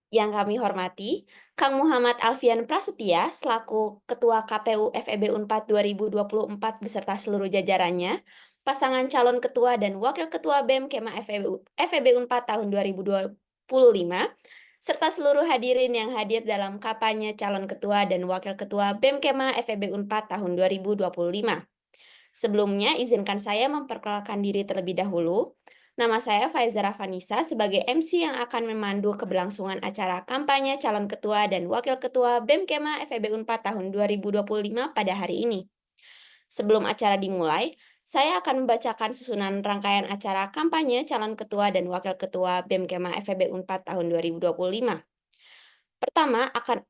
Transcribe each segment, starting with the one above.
Yang kami hormati, Kang Muhammad Alfian Prasetya selaku Ketua KPU FEB Unpad 2024 beserta seluruh jajarannya, pasangan calon ketua dan wakil ketua BEM Kema FEB Unpad tahun 2025, serta seluruh hadirin yang hadir dalam kampanye calon ketua dan wakil ketua BEM Kema FEB Unpad tahun 2025. Sebelumnya, izinkan saya memperkenalkan diri terlebih dahulu. Nama saya Faiza Rafanisa sebagai MC yang akan memandu keberlangsungan acara kampanye calon ketua dan wakil ketua BEM Kema FEB Unpad tahun 2025 pada hari ini. Sebelum acara dimulai, saya akan membacakan susunan rangkaian acara kampanye calon ketua dan wakil ketua BEM Kema FEB Unpad tahun 2025. Pertama, akan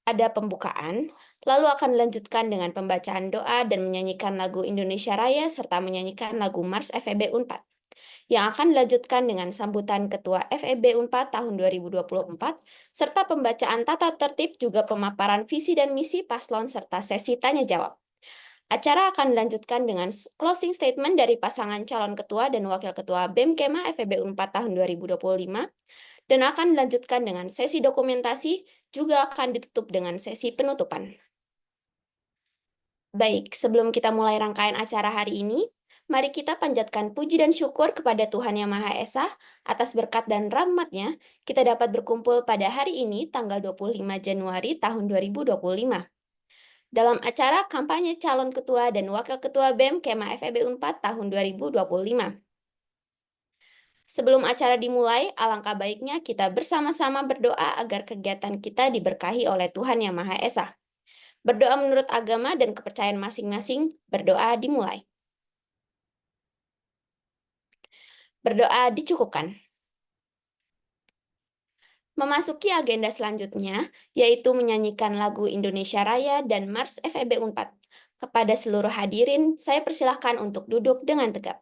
ada pembukaan, lalu akan dilanjutkan dengan pembacaan doa dan menyanyikan lagu Indonesia Raya serta menyanyikan lagu Mars FEB Unpad, yang akan dilanjutkan dengan sambutan Ketua FEB Unpad tahun 2024, serta pembacaan tata tertib juga pemaparan visi dan misi paslon serta sesi tanya-jawab. Acara akan dilanjutkan dengan closing statement dari pasangan calon ketua dan wakil ketua BEM Kema FEB Unpad tahun 2025, dan akan dilanjutkan dengan sesi dokumentasi, juga akan ditutup dengan sesi penutupan. Baik, sebelum kita mulai rangkaian acara hari ini, mari kita panjatkan puji dan syukur kepada Tuhan Yang Maha Esa atas berkat dan rahmat-Nya, kita dapat berkumpul pada hari ini, tanggal 25 Januari tahun 2025. Dalam acara kampanye calon ketua dan wakil ketua BEM Kema FEB Unpad tahun 2025. Sebelum acara dimulai, alangkah baiknya kita bersama-sama berdoa agar kegiatan kita diberkahi oleh Tuhan Yang Maha Esa. Berdoa menurut agama dan kepercayaan masing-masing, berdoa dimulai. Berdoa dicukupkan. Memasuki agenda selanjutnya, yaitu menyanyikan lagu Indonesia Raya dan Mars FEB Unpad. Kepada seluruh hadirin, saya persilahkan untuk duduk dengan tegap.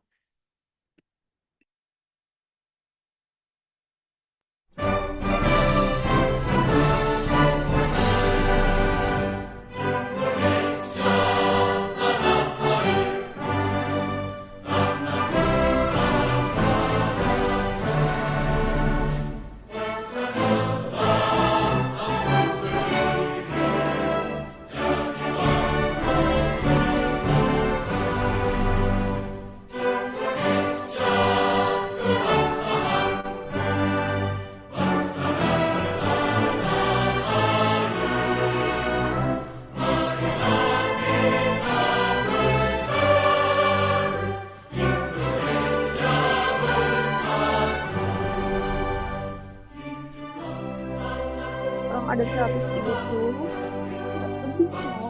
Ada 130 lebih malah.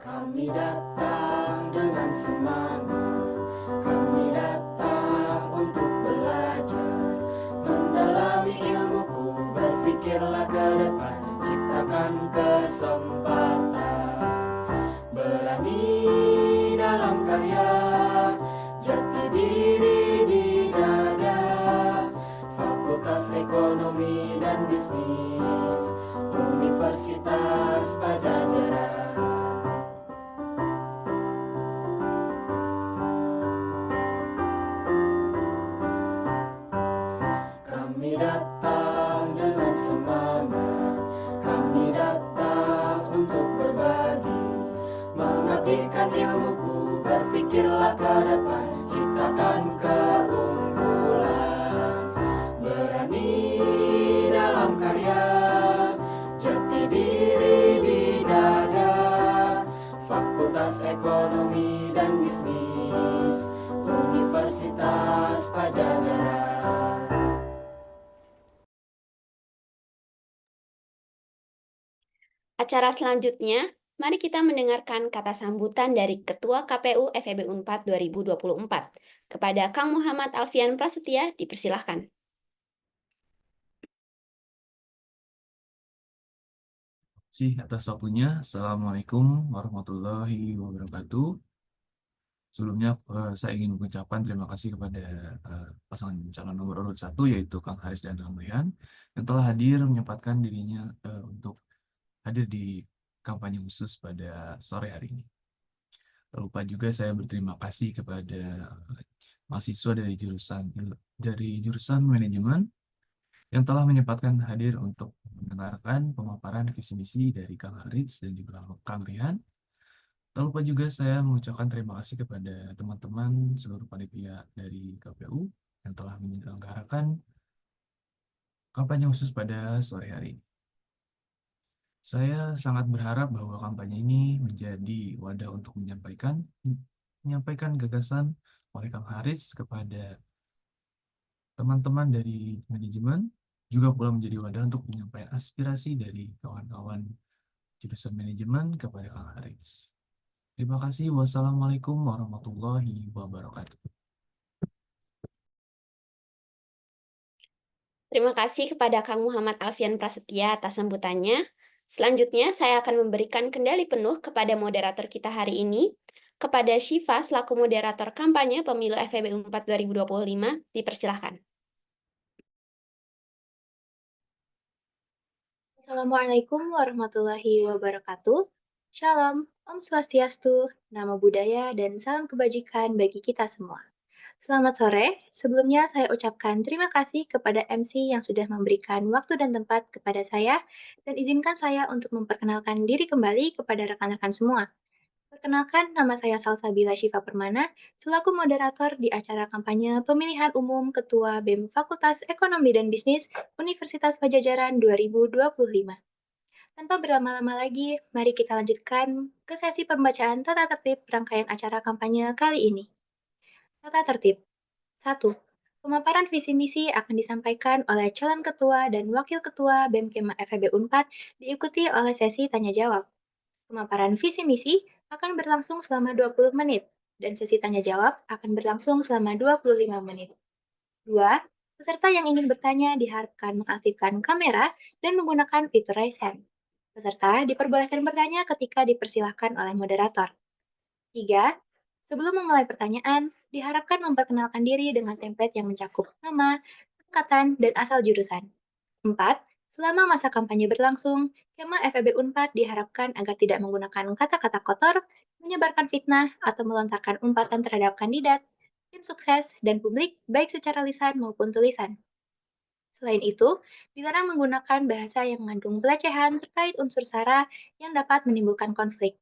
Kami datang dengan semangat, kami datang untuk belajar, mendalami ilmuku, berpikirlah ke depan, ciptakan kesempatan, berani dalam karya, jati diri di dada, Fakultas Ekonomi dan Bisnis, Universitas Pajajaran. Kami datang dengan semangat, kami datang Kembangkan ilmuku, berpikirlah ke depan, ciptakan keunggulan. Berani dalam karya, jati diri di dada. Fakultas Ekonomi dan Bisnis, Universitas Pajajaran. Acara selanjutnya, mari kita mendengarkan kata sambutan dari Ketua KPU FEB Unpad 2024. Kepada Kang Muhammad Alfian Prasetya, dipersilahkan. Atas waktunya. Assalamualaikum warahmatullahi wabarakatuh. Sebelumnya saya ingin mengucapkan terima kasih kepada pasangan calon nomor urut 1 yaitu Kang Haris dan Kang Rihan yang telah hadir menyempatkan dirinya untuk hadir di kampanye khusus pada sore hari ini. Tak lupa juga saya berterima kasih kepada mahasiswa dari jurusan manajemen yang telah menyempatkan hadir untuk mendengarkan pemaparan visi misi dari Kang Haris dan juga Kang Rihan. Tak lupa juga saya mengucapkan terima kasih kepada teman-teman seluruh panitia dari KPU yang telah menyelenggarakan kampanye khusus pada sore hari ini. Saya sangat berharap bahwa kampanye ini menjadi wadah untuk menyampaikan gagasan oleh Kang Haris kepada teman-teman dari manajemen, juga pula menjadi wadah untuk menyampaikan aspirasi dari kawan-kawan jurusan manajemen kepada Kang Haris. Terima kasih. Wassalamualaikum warahmatullahi wabarakatuh. Terima kasih kepada Kang Muhammad Alfian Prasetya atas sambutannya. Selanjutnya, saya akan memberikan kendali penuh kepada moderator kita hari ini. Kepada Syifa selaku moderator kampanye Pemilu FEB Unpad 2025, dipersilahkan. Assalamualaikum warahmatullahi wabarakatuh. Shalom, Om Swastiastu, Namo Buddhaya, dan salam kebajikan bagi kita semua. Selamat sore, sebelumnya saya ucapkan terima kasih kepada MC yang sudah memberikan waktu dan tempat kepada saya, dan izinkan saya untuk memperkenalkan diri kembali kepada rekan-rekan semua. Perkenalkan, nama saya Salsabila Syifa Permana, selaku moderator di acara kampanye pemilihan umum Ketua BEM Fakultas Ekonomi dan Bisnis Universitas Pajajaran 2025. Tanpa berlama-lama lagi, mari kita lanjutkan ke sesi pembacaan tata tertib rangkaian acara kampanye kali ini. Tata tertib 1. Pemaparan visi misi akan disampaikan oleh calon ketua dan wakil ketua BEM Kema FEB Unpad diikuti oleh sesi tanya jawab. Pemaparan visi misi akan berlangsung selama 20 menit dan sesi tanya jawab akan berlangsung selama 25 menit. 2. Peserta yang ingin bertanya diharapkan mengaktifkan kamera dan menggunakan fitur raise hand. Peserta diperbolehkan bertanya ketika dipersilahkan oleh moderator. 3. Sebelum memulai pertanyaan, diharapkan memperkenalkan diri dengan template yang mencakup nama, angkatan, dan asal jurusan. 4. Selama masa kampanye berlangsung, Kema FEB Unpad diharapkan agar tidak menggunakan kata-kata kotor, menyebarkan fitnah, atau melontarkan umpatan terhadap kandidat, tim sukses, dan publik baik secara lisan maupun tulisan. Selain itu, dilarang menggunakan bahasa yang mengandung pelecehan terkait unsur sara yang dapat menimbulkan konflik.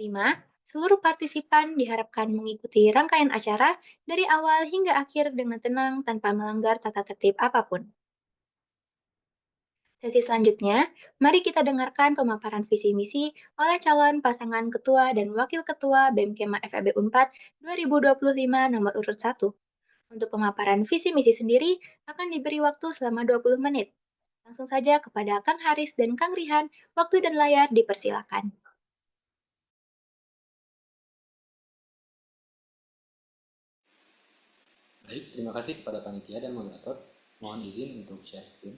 5. Seluruh partisipan diharapkan mengikuti rangkaian acara dari awal hingga akhir dengan tenang tanpa melanggar tata tertib apapun. Sesi selanjutnya, mari kita dengarkan pemaparan visi misi oleh calon pasangan ketua dan wakil ketua BEM Kema FEB Unpad 2025 nomor urut 1. Untuk pemaparan visi misi sendiri akan diberi waktu selama 20 menit. Langsung saja kepada Kang Haris dan Kang Rihan, waktu dan layar dipersilakan. Baik, terima kasih kepada panitia dan moderator. Mohon izin untuk share screen.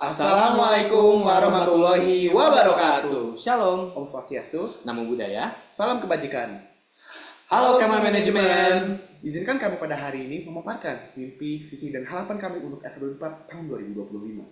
Assalamualaikum warahmatullahi wabarakatuh. Shalom, Om Swastiastu, Namo Buddhaya. salam kebajikan. Halo Kema Manajemen. Izinkan kami pada hari ini memaparkan mimpi, visi, dan harapan kami untuk FEB 4 tahun 2025.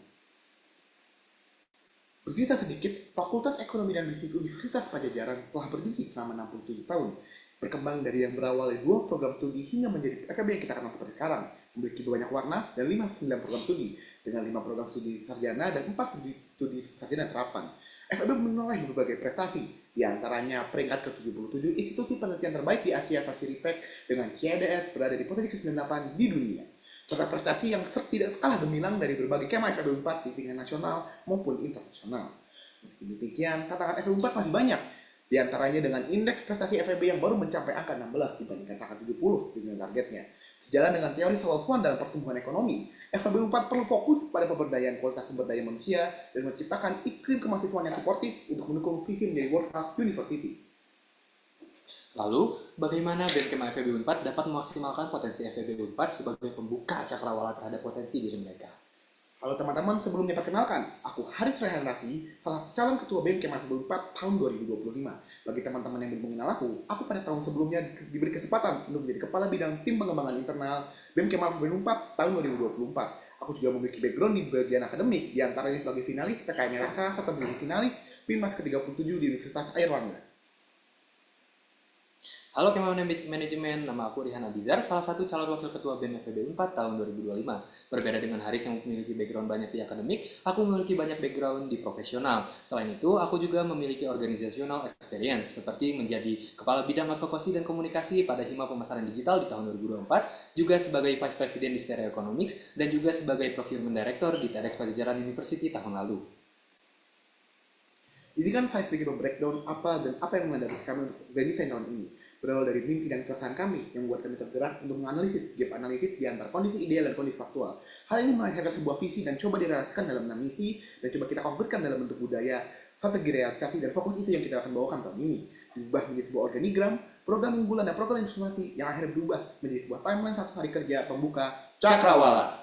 Bercerita sedikit, Fakultas Ekonomi dan Bisnis Universitas Pajajaran telah berdiri selama 67 tahun. Berkembang dari yang berawal dari 2 program studi hingga menjadi FEB yang kita kenal seperti sekarang. Memiliki banyak warna dan 9 program studi, dengan 5 program studi sarjana dan 4 studi sarjana terapan. FEB menoreh berbagai prestasi, di antaranya peringkat ke-77 institusi penelitian terbaik di Asia versi RIPEC dengan CIDS berada di posisi ke-98 di dunia. Serta prestasi yang tidak kalah gemilang dari berbagai kema FEB 4 di tingkat nasional maupun internasional. Meski demikian, tantangan FEB 4 masih banyak, di antaranya dengan indeks prestasi FEB yang baru mencapai angka 16 dibandingkan angka 70 dengan targetnya. Sejalan dengan teori Salos-Swan dalam pertumbuhan ekonomi, FEB 4 perlu fokus pada pemberdayaan kualitas sumber daya manusia dan menciptakan iklim kemahasiswaan yang suportif untuk mendukung visi menjadi world class university. Lalu, bagaimana BEM Kema FEB 4 dapat memaksimalkan potensi FEB 4 sebagai pembuka cakrawala terhadap potensi diri mereka? Halo teman-teman, sebelumnya perkenalkan, aku Haris Rehan Raffi, salah satu calon ketua BEM Kema FEB 4 tahun 2025. Bagi teman-teman yang belum mengenal aku pada tahun sebelumnya diberi kesempatan untuk menjadi kepala bidang tim pengembangan internal BEM Kema FEB 4 tahun 2024. Aku juga memiliki background di bagian akademik, diantaranya sebagai finalis PKM RSA serta menjadi finalis PIMAS ke-37 di Universitas Airlangga. Halo Kema Manajemen, nama aku Rihan Abizar, salah satu calon wakil ketua BEM FEB 4 tahun 2025. Berbeda dengan Haris yang memiliki background banyak di akademik, aku memiliki banyak background di profesional. Selain itu, aku juga memiliki organizational experience, seperti menjadi kepala bidang advokasi dan komunikasi pada Hima Pemasaran Digital di tahun 2024, juga sebagai Vice President di Stereo Economics, dan juga sebagai Procurement Director di TEDx Pajajaran University tahun lalu. Izinkan saya sedikit breakdown apa yang mendasari kami untuk redesign tahun ini. Berawal dari mimpi dan keresahan kami yang membuat kami tergerak untuk menganalisis gap analisis di antara kondisi ideal dan kondisi faktual. Hal ini melahirkan sebuah visi dan coba direalisasikan dalam 6 misi dan coba kita konkretkan dalam bentuk budaya, strategi realisasi dan fokus isu yang kita akan bawakan tahun ini. Diubah menjadi sebuah organigram, program unggulan dan program informasi yang akhirnya berubah menjadi sebuah timeline 100 hari kerja pembuka cakrawala.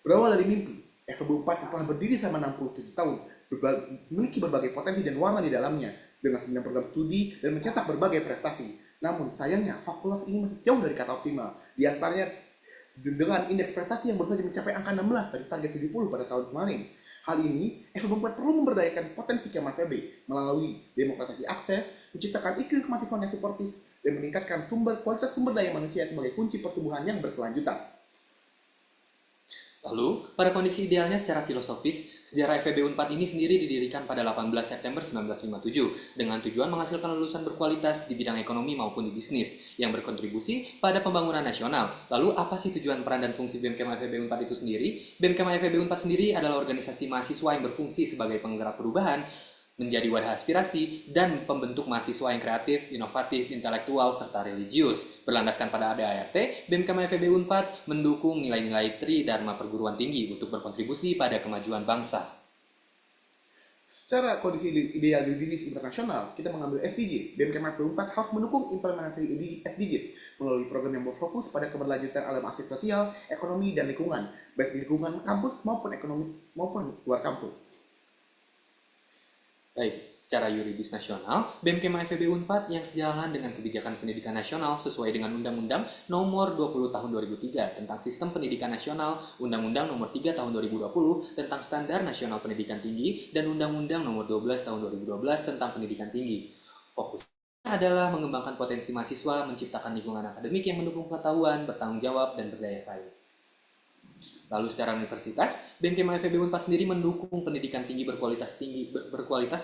Berawal dari mimpi, FEB 4 telah berdiri selama 67 tahun, memiliki berbagai potensi dan warna di dalamnya, dengan 9 program studi dan mencetak berbagai prestasi. Namun sayangnya fakultas ini masih jauh dari kata optimal. Di antaranya dengan indeks prestasi yang baru saja mencapai angka 16 dari target 70 pada tahun kemarin. Hal ini, FEB 4 perlu memberdayakan potensi Kema FEB melalui demokratisasi akses, menciptakan iklim kemahasiswaan yang suportif, dan meningkatkan kualitas sumber daya manusia sebagai kunci pertumbuhan yang berkelanjutan. Lalu, pada kondisi idealnya secara filosofis, sejarah FEB 4 ini sendiri didirikan pada 18 September 1957 dengan tujuan menghasilkan lulusan berkualitas di bidang ekonomi maupun di bisnis yang berkontribusi pada pembangunan nasional. Lalu, apa sih tujuan, peran, dan fungsi BEM Kema FEB 4 itu sendiri? BEM Kema FEB 4 sendiri adalah organisasi mahasiswa yang berfungsi sebagai penggerak perubahan, menjadi wadah aspirasi, dan pembentuk mahasiswa yang kreatif, inovatif, intelektual, serta religius. Berlandaskan pada ADART, BEM Kema FEB 4 mendukung nilai-nilai Tridharma perguruan tinggi untuk berkontribusi pada kemajuan bangsa. Secara kondisi ideal di bisnis internasional, kita mengambil SDGs. BEM Kema FEB 4 harus mendukung implementasi SDGs melalui program yang berfokus pada keberlanjutan alam aset sosial, ekonomi, dan lingkungan, baik di lingkungan kampus maupun luar kampus. Baik, secara yuridis nasional, BEM Kema FEB 4 yang sejalan dengan kebijakan pendidikan nasional sesuai dengan Undang-Undang Nomor 20 Tahun 2003 tentang Sistem Pendidikan Nasional, Undang-Undang Nomor 3 Tahun 2020 tentang Standar Nasional Pendidikan Tinggi, dan Undang-Undang Nomor 12 Tahun 2012 tentang Pendidikan Tinggi. Fokusnya adalah mengembangkan potensi mahasiswa, menciptakan lingkungan akademik yang mendukung pengetahuan, bertanggung jawab, dan berdaya saing. Lalu secara universitas, BEM Kema FEB 4 sendiri mendukung pendidikan tinggi berkualitas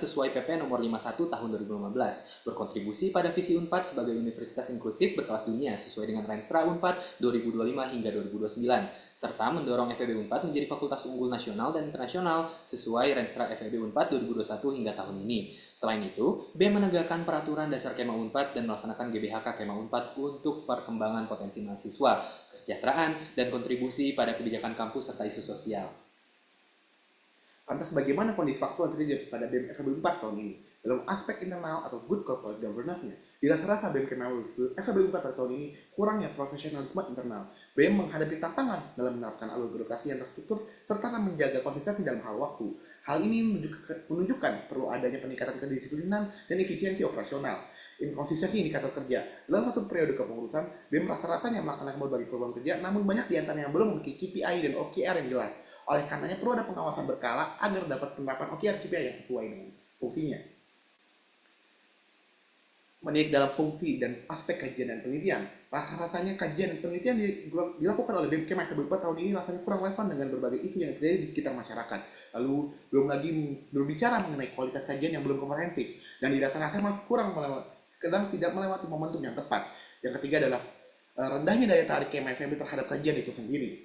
sesuai PP nomor 51 tahun 2015, berkontribusi pada visi UNPAD sebagai universitas inklusif berkelas dunia sesuai dengan Renstra UNPAD 2025 hingga 2029, serta mendorong FEB 4 menjadi fakultas unggul nasional dan internasional sesuai Renstra FEB 4 2021 hingga tahun ini. Selain itu, BEM menegakkan peraturan dasar Kema UNPAD dan melaksanakan GBHK Kema UNPAD untuk perkembangan potensi mahasiswa, kesejahteraan, dan kontribusi pada kebijakan kampus serta isu sosial. Lantas bagaimana kondisi faktual terjadi pada BEM FEB 4 tahun ini? Dalam aspek internal atau good corporate governance-nya, dirasa-rasa BEM Kema FEB 4 pada tahun ini kurangnya profesionalisme internal. BEM menghadapi tantangan dalam menerapkan alur birokrasi yang terstruktur serta menjaga konsistensi dalam hal waktu. Hal ini menunjukkan perlu adanya peningkatan kedisiplinan dan efisiensi operasional. Inkonsistensi indikator kerja. Dalam satu periode kepengurusan, BEM rasa-rasanya melaksanakan berbagai program kerja, namun banyak di antaranya yang belum memiliki KPI dan OKR yang jelas. Oleh karenanya perlu ada pengawasan berkala agar dapat penerapan OKR KPI yang sesuai dengan fungsinya. Menarik dalam fungsi dan aspek kajian dan penelitian. Rasa-rasanya kajian dan penelitian dilakukan oleh BEM FEB 4 tahun ini rasanya kurang relevan dengan berbagai isu yang terjadi di sekitar masyarakat. Lalu belum lagi berbicara mengenai kualitas kajian yang belum komprehensif dan dirasa-rasa masih kurang kadang tidak melewati momentum yang tepat. Yang ketiga adalah rendahnya daya tarik KMFB terhadap kajian itu sendiri.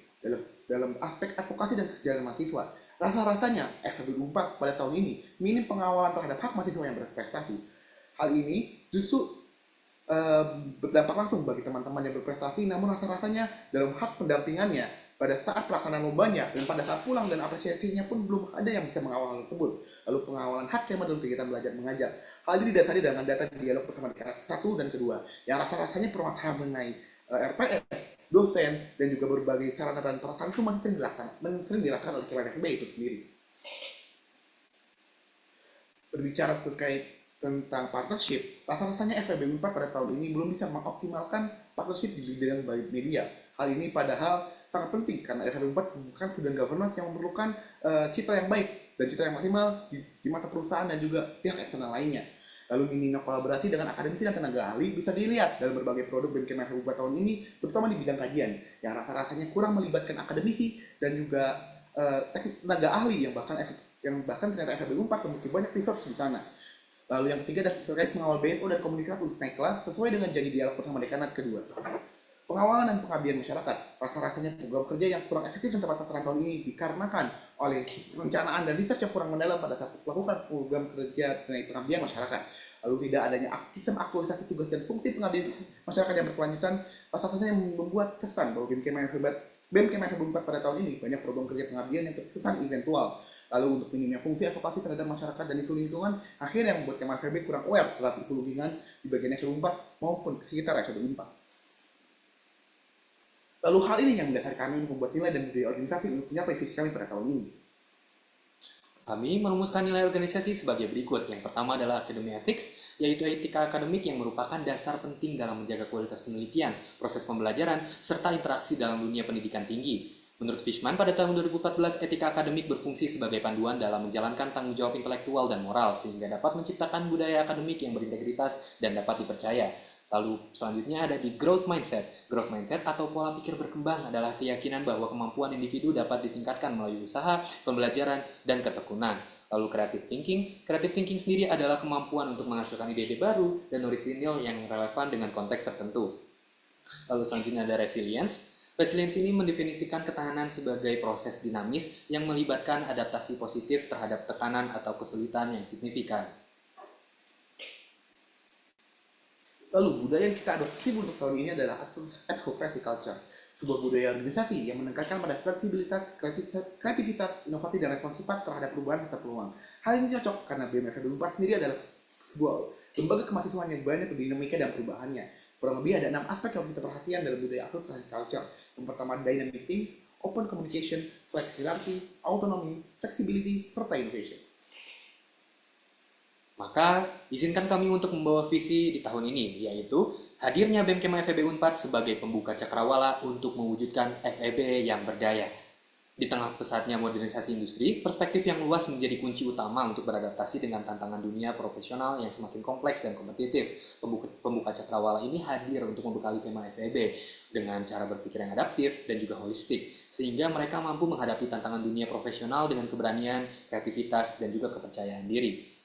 Dalam aspek advokasi dan kesejahteraan mahasiswa, rasa-rasanya FEB 4 pada tahun ini minim pengawalan terhadap hak mahasiswa yang berprestasi. Hal ini justru berdampak langsung bagi teman-teman yang berprestasi, namun rasa-rasanya dalam hak pendampingannya pada saat pelaksanaan lombanya dan pada saat pulang dan apresiasinya pun belum ada yang bisa mengawal hal tersebut. Lalu pengawalan hak yang dalam kegiatan belajar mengajar. Hal ini didasari dengan data dialog bersama DKR 1 dan kedua, yang rasa-rasanya permasalahan mengenai RPS, dosen, dan juga berbagai sarana dan perasaan itu masih sering dirasakan oleh KMFB itu sendiri. Berbicara terkait tentang partnership, rasa-rasanya FEB 4 pada tahun ini belum bisa mengoptimalkan partnership di bidang media. Hal ini padahal sangat penting karena FEB 4 bukan student governance yang memerlukan citra yang baik dan citra yang maksimal di mata perusahaan dan juga pihak eksternal lainnya. Lalu minimnya kolaborasi dengan akademisi dan tenaga ahli bisa dilihat dalam berbagai produk BEM FEB 4 tahun ini, terutama di bidang kajian, yang rasa-rasanya kurang melibatkan akademisi dan juga tenaga ahli yang bahkan ternyata FEB 4 memiliki banyak resource di sana. Lalu yang ketiga adalah terkait mengawal BSO dan komunitas untuk naik kelas sesuai dengan janji dialog bersama dekanat kedua. Pengawalan dan pengabdian masyarakat, rasa-rasanya program kerja yang kurang efektif dan tepat sasaran tahun ini dikarenakan oleh perencanaan dan research yang kurang mendalam pada saat melakukan program kerja mengenai pengabdian masyarakat. Lalu tidak adanya sistem aktualisasi tugas dan fungsi pengabdian masyarakat yang berkelanjutan, rasa-rasanya membuat kesan bahwa BEM FEB 4 pada tahun ini banyak program kerja pengabdian yang terkesan eventual. Lalu untuk minimnya fungsi advokasi terhadap masyarakat dan isu lingkungan, akhirnya membuat KMFB kurang aware terhadap isu lingkungan di bagian FEB 4 maupun sekitar FEB 4. Lalu hal ini yang mendasari kami untuk membuat nilai dan budaya organisasi untuk mencapai visi kami pada tahun ini. Kami merumuskan nilai organisasi sebagai berikut. Yang pertama adalah Academy Ethics, yaitu etika akademik yang merupakan dasar penting dalam menjaga kualitas penelitian, proses pembelajaran, serta interaksi dalam dunia pendidikan tinggi. Menurut Fishman, pada tahun 2014, etika akademik berfungsi sebagai panduan dalam menjalankan tanggung jawab intelektual dan moral, sehingga dapat menciptakan budaya akademik yang berintegritas dan dapat dipercaya. Lalu selanjutnya ada di growth mindset. Growth mindset atau pola pikir berkembang adalah keyakinan bahwa kemampuan individu dapat ditingkatkan melalui usaha, pembelajaran, dan ketekunan. Lalu creative thinking. Creative thinking sendiri adalah kemampuan untuk menghasilkan ide-ide baru dan orisinil yang relevan dengan konteks tertentu. Lalu selanjutnya ada resilience. Resilience ini mendefinisikan ketahanan sebagai proses dinamis yang melibatkan adaptasi positif terhadap tekanan atau kesulitan yang signifikan. Lalu budaya yang kita adopsi untuk tahun ini adalah advocacy culture, sebuah budaya organisasi yang menekankan pada fleksibilitas, kreativitas, inovasi, dan respons cepat terhadap perubahan serta peluang. Hal ini cocok karena BEM FEB 4 sendiri adalah sebuah lembaga kemahasiswaan yang banyak dinamika dan perubahannya. Kurang lebih ada 6 aspek yang harus kita perhatikan dalam budaya advocacy culture. Yang pertama, dynamic teams, open communication, flat hierarchy, autonomy, flexibility, serta innovation. Maka, izinkan kami untuk membawa visi di tahun ini, yaitu hadirnya BEM FEB 4 sebagai pembuka cakrawala untuk mewujudkan FEB yang berdaya. Di tengah pesatnya modernisasi industri, perspektif yang luas menjadi kunci utama untuk beradaptasi dengan tantangan dunia profesional yang semakin kompleks dan kompetitif. Pembuka cakrawala ini hadir untuk membekali tema FEB dengan cara berpikir yang adaptif dan juga holistik, sehingga mereka mampu menghadapi tantangan dunia profesional dengan keberanian, kreativitas, dan juga kepercayaan diri.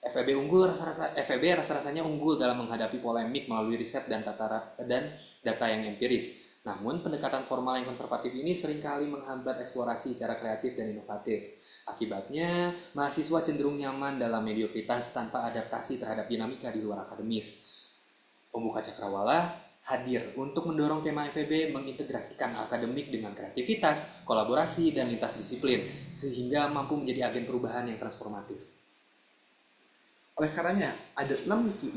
FEB rasa-rasanya unggul dalam menghadapi polemik melalui riset dan data yang empiris. Namun, pendekatan formal yang konservatif ini seringkali menghambat eksplorasi cara kreatif dan inovatif. Akibatnya, mahasiswa cenderung nyaman dalam mediokritas tanpa adaptasi terhadap dinamika di luar akademis. Pembuka cakrawala hadir untuk mendorong tema FEB mengintegrasikan akademik dengan kreativitas, kolaborasi, dan lintas disiplin, sehingga mampu menjadi agen perubahan yang transformatif. Oleh karenanya, ada 6 misi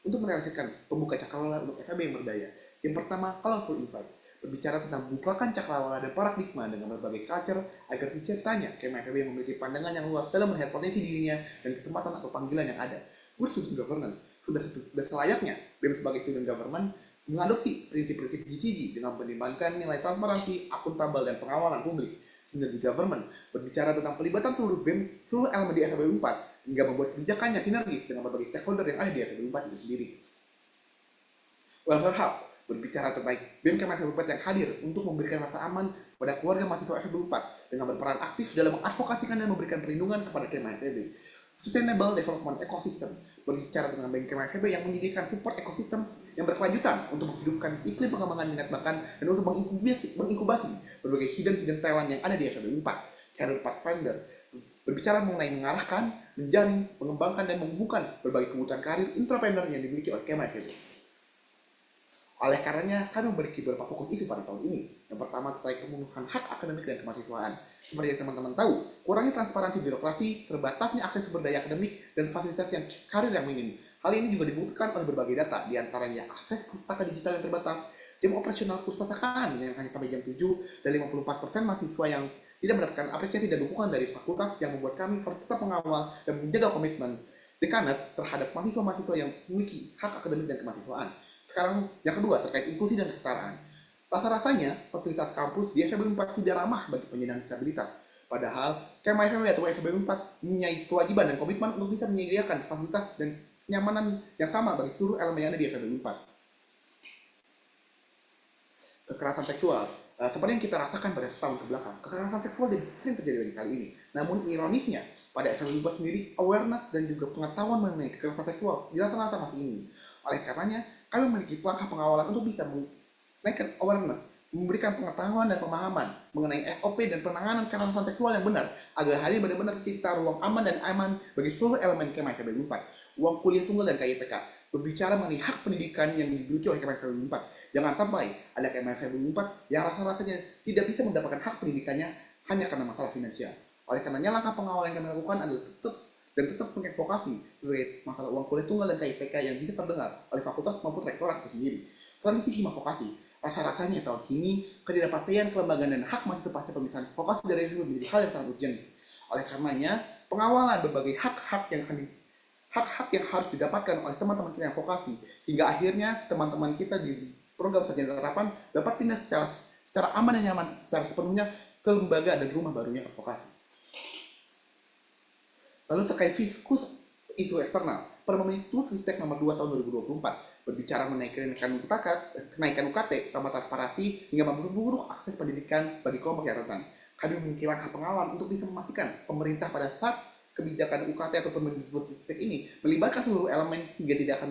untuk merealisasikan pembuka cakrawala untuk FEB yang berdaya. Yang pertama, colorful invite. berbicara tentang bukakan cakrawala dan paradigma dengan berbagai culture agar terciptanya Kema FEB yang memiliki pandangan yang luas dalam melihat potensi dirinya dan kesempatan atau panggilan yang ada. Good Student Governance sudah selayaknya BEM sebagai student government mengadopsi prinsip-prinsip GCG dengan mempertimbangkan nilai transparansi, akuntabel, dan pengawalan publik. Sinergi government berbicara tentang pelibatan seluruh BEM, seluruh elemen di FEB 4 hingga membuat kebijakannya sinergis dengan berbagai stakeholder yang ada di FEB 4 itu sendiri. Welfare Hub berbicara tentang BEM Kema FEB 4 yang hadir untuk memberikan rasa aman pada keluarga mahasiswa FEB 4 dengan berperan aktif dalam mengadvokasikan dan memberikan perlindungan kepada Kema FEB. Sustainable Development Ecosystem berbicara tentang BEM Kema FEB yang menyediakan support ekosistem yang berkelanjutan untuk menghidupkan iklim pengembangan minat bakat dan untuk menginkubasi berbagai hidden talent yang ada di FEB 4. Career Pathfinder berbicara mengenai mengarahkan, menjaring, mengembangkan, dan membuka berbagai kebutuhan karir entrepreneur yang dimiliki oleh Kema FEB. Oleh karenanya, kami memiliki beberapa fokus isu pada tahun ini. Yang pertama terkait pemenuhan hak akademik dan kemahasiswaan. Seperti yang teman-teman tahu, kurangnya transparansi birokrasi, terbatasnya akses sumber daya akademik, dan fasilitas yang karir yang minim. Hal ini juga dibuktikan oleh berbagai data, diantaranya akses pustaka digital yang terbatas, jam operasional perpustakaan yang hanya sampai jam 7, dan 54% mahasiswa yang tidak mendapatkan apresiasi dan dukungan dari fakultas yang membuat kami harus tetap mengawal dan menjaga komitmen dekanet terhadap mahasiswa-mahasiswa yang memiliki hak akademik dan kemahasiswaan. Sekarang yang kedua terkait inklusi dan kesetaraan. Rasa-rasanya fasilitas kampus di FEB 4 tidak ramah bagi penyandang disabilitas. Padahal Kema FEB atau FEB 4 mempunyai kewajiban dan komitmen untuk bisa menyediakan fasilitas dan kenyamanan yang sama bagi seluruh elemen yang ada di FEB 4. Kekerasan seksual. Seperti yang kita rasakan pada setahun ke belakang, kekerasan seksual jadi sering terjadi lagi kali ini. Namun ironisnya, pada FEB 4 sendiri, awareness dan juga pengetahuan mengenai kekerasan seksual dirasa-rasa masih minim. Oleh karenanya, kami memiliki langkah pengawalan untuk bisa menaikkan awareness, memberikan pengetahuan dan pemahaman mengenai SOP dan penanganan kekerasan seksual yang benar, agar hari benar-benar tercipta ruang aman dan aman bagi seluruh elemen Kema FEB 4. Uang kuliah tunggal dan KIPK berbicara mengenai hak pendidikan yang dimiliki oleh Kema FEB 4. Jangan sampai ada Kema FEB 4 yang rasa-rasanya tidak bisa mendapatkan hak pendidikannya hanya karena masalah finansial. Oleh karenanya, langkah pengawalan yang kami lakukan adalah tetap mengadvokasi terkait masalah uang kuliah tunggal dan KIPK yang bisa terdengar oleh fakultas maupun rektorat itu sendiri. Transisi hima vokasi. Rasa-rasanya tahun ini ketidakpastian kelembagaan dan hak mahasiswa pasca pemisahan vokasi dari FEB menjadi hal yang sangat urgent. Oleh karenanya, pengawalan berbagai hak-hak yang harus didapatkan oleh teman-teman kita yang vokasi hingga akhirnya teman-teman kita di program sarjana terapan dapat pindah secara aman dan nyaman secara sepenuhnya ke lembaga dan rumah barunya vokasi. Lalu terkait fiskus isu eksternal, Permendikbud nomor 2 tahun 2024 berbicara mengenai kenaikan UKT, tambah transparansi hingga memperburuk akses pendidikan bagi kelompok yang rentan. Kami memiliki langkah pengawalan untuk bisa memastikan pemerintah pada saat kebijakan UKT atau Permendikbud ini melibatkan seluruh elemen hingga tidak akan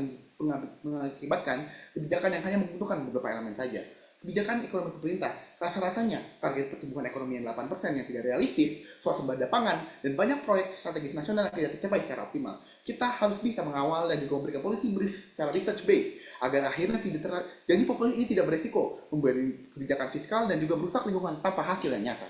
mengakibatkan kebijakan yang hanya menguntungkan beberapa elemen saja. Kebijakan ekonomi pemerintah, rasa-rasanya target pertumbuhan ekonomi yang 8% yang tidak realistis, swasembada pangan, dan banyak proyek strategis nasional yang tidak tercapai secara optimal. Kita harus bisa mengawal dan juga memberikan policy brief secara research based, agar akhirnya jadi populasi ini tidak beresiko membuat kebijakan fiskal dan juga merusak lingkungan tanpa hasil yang nyata.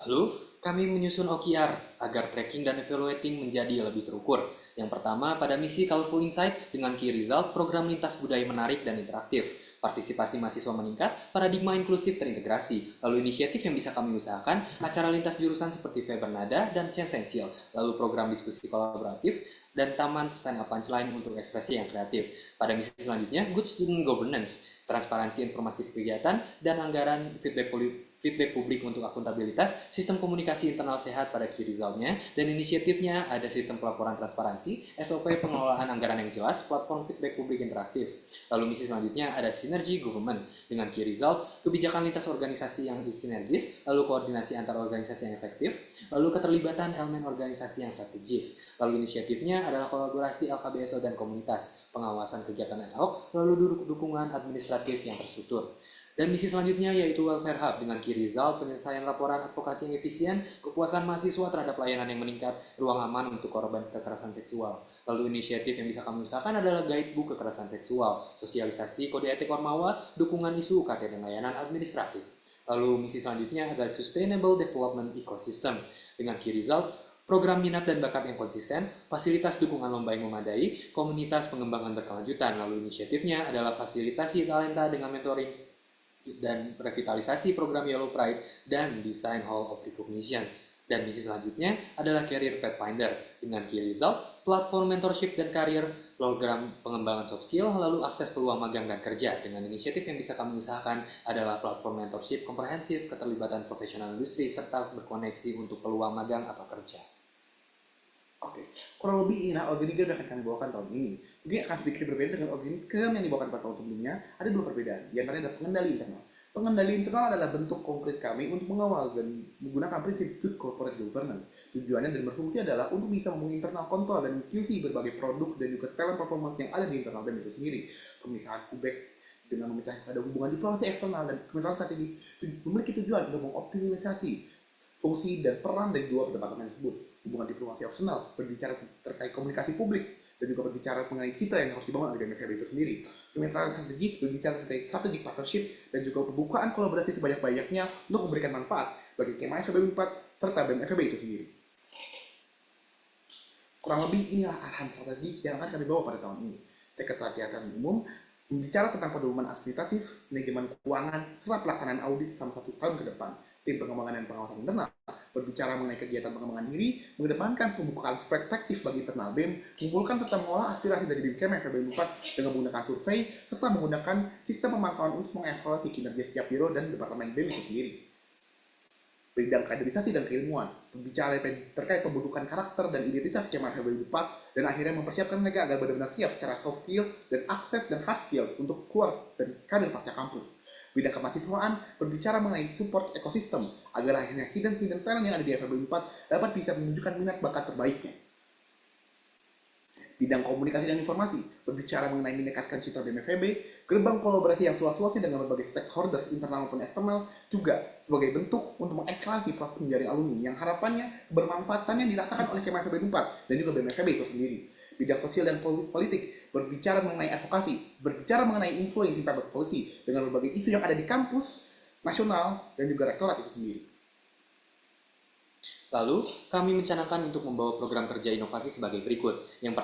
Lalu, kami menyusun OKR agar tracking dan evaluating menjadi lebih terukur. Yang pertama, pada misi Colorful Insight dengan key result program lintas budaya menarik dan interaktif. Partisipasi mahasiswa meningkat, paradigma inklusif terintegrasi. Lalu inisiatif yang bisa kami usahakan, acara lintas jurusan seperti Febernada dan Chensenchill. Lalu program diskusi kolaboratif, dan taman stand up punchline untuk ekspresi yang kreatif. Pada misi selanjutnya, Good Student Governance, transparansi informasi kegiatan, dan anggaran feedback publik untuk akuntabilitas, sistem komunikasi internal sehat pada key result-nya, dan inisiatifnya ada sistem pelaporan transparansi, SOP pengelolaan anggaran yang jelas, platform feedback publik interaktif. Lalu misi selanjutnya ada sinergi government, dengan key result, kebijakan lintas organisasi yang sinergis, lalu koordinasi antar organisasi yang efektif, lalu keterlibatan elemen organisasi yang strategis. Lalu inisiatifnya adalah kolaborasi LKBSO dan komunitas, pengawasan kegiatan ad hoc, lalu dukungan administratif yang terstruktur. Dan misi selanjutnya yaitu Welfare Hub dengan key result, penyelesaian laporan advokasi yang efisien, kepuasan mahasiswa terhadap layanan yang meningkat, ruang aman untuk korban kekerasan seksual. Lalu inisiatif yang bisa kami usahakan adalah guidebook kekerasan seksual, sosialisasi kode etik Ormawa, dukungan isu UKT dan layanan administratif. Lalu misi selanjutnya adalah Sustainable Development Ecosystem dengan key result, program minat dan bakat yang konsisten, fasilitas dukungan lomba yang memadai, komunitas pengembangan berkelanjutan. Lalu inisiatifnya adalah fasilitasi talenta dengan mentoring dan revitalisasi program Yellow Pride dan Design Hall of Recognition. Dan misi selanjutnya adalah Career Pathfinder dengan key result, platform mentorship dan karir, program pengembangan soft skill, lalu akses peluang magang dan kerja. Dengan inisiatif yang bisa kami usahakan adalah platform mentorship komprehensif, keterlibatan profesional industri, serta berkoneksi untuk peluang magang atau kerja. Oke, kurang lebih inilah organigram yang akan kami bawakan tahun ini. Mungkin akan sedikit berbeda dengan organigram yang dibawakan pada tahun sebelumnya. Ada dua perbedaan, di antaranya adalah pengendali internal. Pengendali internal adalah bentuk konkret kami untuk mengawal dan menggunakan prinsip good corporate governance. Tujuannya dan berfungsi adalah untuk bisa membangun internal kontrol dan QC berbagai produk dan juga talent performance yang ada di internal BEM itu sendiri. Pemisahan Kubex dengan memecahkan ada hubungan diplomasi eksternal dan kemitraan strategis memiliki tujuan untuk mengoptimalisasi fungsi dan peran dari dua departemen tersebut. Hubungan diplomasi eksternal berbicara terkait komunikasi publik dan juga berbicara mengenai citra yang harus dibangun oleh BEM itu sendiri. Kemitraan strategis berbicara terkait strategic partnership dan juga pembukaan kolaborasi sebanyak-banyaknya untuk memberikan manfaat bagi KMA FEB 4 serta BEM FEB itu sendiri. Kurang lebih inilah arahan strategis yang akan kami bawa pada tahun ini. Sekretariat Umum berbicara tentang pedoman administratif, manajemen keuangan, serta pelaksanaan audit selama 1 tahun ke depan. Tim pengembangan dan pengawasan internal berbicara mengenai kegiatan pengembangan diri, mengedepankan pembukaan perspektif bagi internal BEM, mengumpulkan serta mengolah aspirasi dari BEM KMA FEB 4 dengan menggunakan survei, serta menggunakan sistem pemantauan untuk mengevaluasi kinerja setiap biro dan departemen BEM itu sendiri. Bidang kaderisasi dan keilmuan, berbicara terkait pembentukan karakter dan identitas KMA FEB 4, dan akhirnya mempersiapkan mereka agar benar-benar siap secara soft skill dan akses dan hard skill untuk keluar dan karir pasca kampus. Bidang kemahasiswaan berbicara mengenai support ekosistem agar akhirnya hidden talent yang ada di FEB 4 dapat bisa menunjukkan minat bakat terbaiknya. Bidang komunikasi dan informasi berbicara mengenai meningkatkan citra BEM FEB, gerbang kolaborasi yang seluas-luasnya dengan berbagai stakeholders internal maupun eksternal juga sebagai bentuk untuk mengeskalasi proses menjaring alumni yang harapannya bermanfaatannya dirasakan oleh KMA FEB 4 dan juga BEM FEB itu sendiri. Bidang sosial dan politik berbicara mengenai advokasi, berbicara mengenai influencing public policy dengan berbagai isu yang ada di kampus, nasional, dan juga rektorat itu sendiri. Lalu, kami mencanangkan untuk membawa program kerja inovasi sebagai berikut. Yang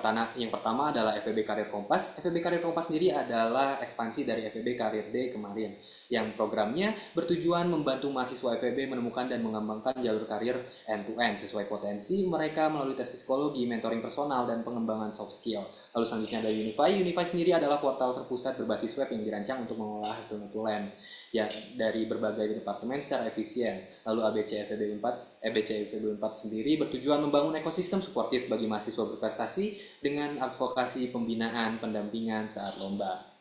pertama adalah FEB Karir Kompas. FEB Karir Kompas sendiri adalah ekspansi dari FEB Karir D kemarin, yang programnya bertujuan membantu mahasiswa FEB menemukan dan mengembangkan jalur karir end-to-end sesuai potensi mereka melalui tes psikologi, mentoring personal, dan pengembangan soft skill. Lalu selanjutnya ada Unify. Unify sendiri adalah portal terpusat berbasis web yang dirancang untuk mengolah hasil notulen ya dari berbagai departemen secara efisien. Lalu ABC FEB 4 sendiri bertujuan membangun ekosistem suportif bagi mahasiswa berprestasi dengan advokasi pembinaan pendampingan saat lomba.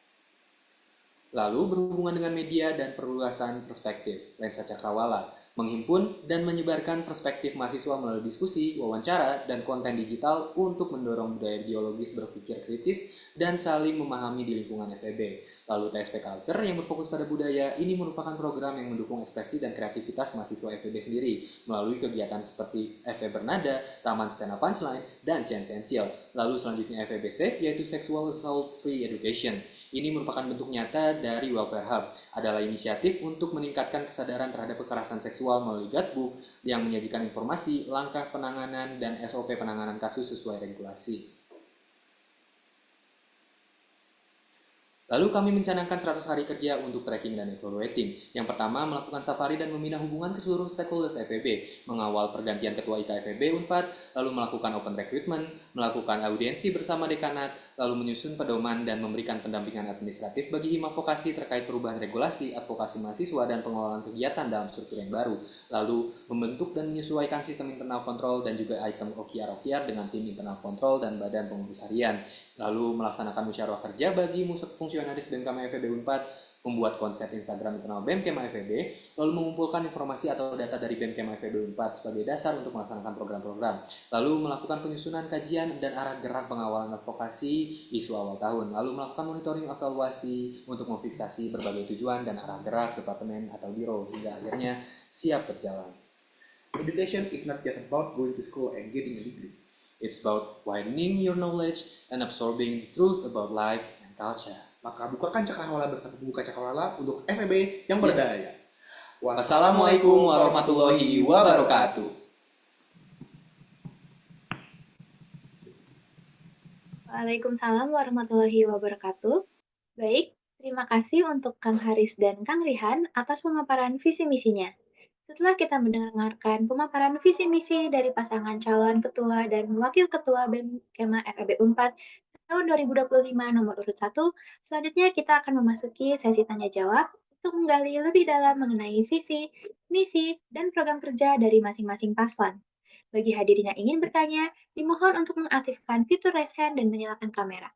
Lalu berhubungan dengan media dan perluasan perspektif, Lensa Cakrawala menghimpun dan menyebarkan perspektif mahasiswa melalui diskusi, wawancara, dan konten digital untuk mendorong budaya biologis berpikir kritis dan saling memahami di lingkungan FEB. Lalu TSP Culture yang berfokus pada budaya ini merupakan program yang mendukung ekspresi dan kreativitas mahasiswa FEB sendiri melalui kegiatan seperti FEB Bernada, Taman Stand Up Punchline, dan Chance and Chill. Lalu selanjutnya FEB Safe yaitu Sexual Assault Free Education. Ini merupakan bentuk nyata dari Welfare Hub, adalah inisiatif untuk meningkatkan kesadaran terhadap kekerasan seksual melalui guidebook yang menyajikan informasi, langkah penanganan, dan SOP penanganan kasus sesuai regulasi. Lalu kami mencanangkan 100 hari kerja untuk tracking dan evaluating. Yang pertama, melakukan safari dan membina hubungan ke seluruh stakeholders FEB, mengawal pergantian ketua IK FEB UNPAD, lalu melakukan open recruitment, melakukan audiensi bersama dekanat, lalu menyusun pedoman dan memberikan pendampingan administratif bagi hima vokasi terkait perubahan regulasi, advokasi mahasiswa, dan pengelolaan kegiatan dalam struktur yang baru, lalu membentuk dan menyesuaikan sistem internal kontrol dan juga item OKR dengan tim internal kontrol dan badan pengurus harian, lalu melaksanakan musyawarah kerja bagi fungsionaris BEM KMA FEB UNPAD, membuat konsep Instagram internal BEM KMA FEB, lalu mengumpulkan informasi atau data dari BEM KMA FEB UNPAD sebagai dasar untuk melaksanakan program-program, lalu melakukan penyusunan kajian dan arah gerak pengawalan advokasi isu awal tahun, lalu melakukan monitoring evaluasi untuk memfiksasi berbagai tujuan dan arah gerak departemen atau biro hingga akhirnya siap berjalan. Education is not just about going to school and getting a degree. It's about widening your knowledge and absorbing the truth about life and culture. Maka bukakan cakrawala bersama pembuka cakrawala untuk FEB yang berdaya. Wassalamualaikum warahmatullahi wabarakatuh. Waalaikumsalam warahmatullahi wabarakatuh. Baik, terima kasih untuk Kang Haris dan Kang Rihan atas pemaparan visi misinya. Setelah kita mendengarkan pemaparan visi misi dari pasangan calon ketua dan wakil ketua BEM Kema FEB Unpad tahun 2025 nomor urut 1, selanjutnya kita akan memasuki sesi tanya jawab untuk menggali lebih dalam mengenai visi, misi, dan program kerja dari masing-masing paslon. Bagi hadirin yang ingin bertanya, dimohon untuk mengaktifkan fitur raise hand dan menyalakan kamera.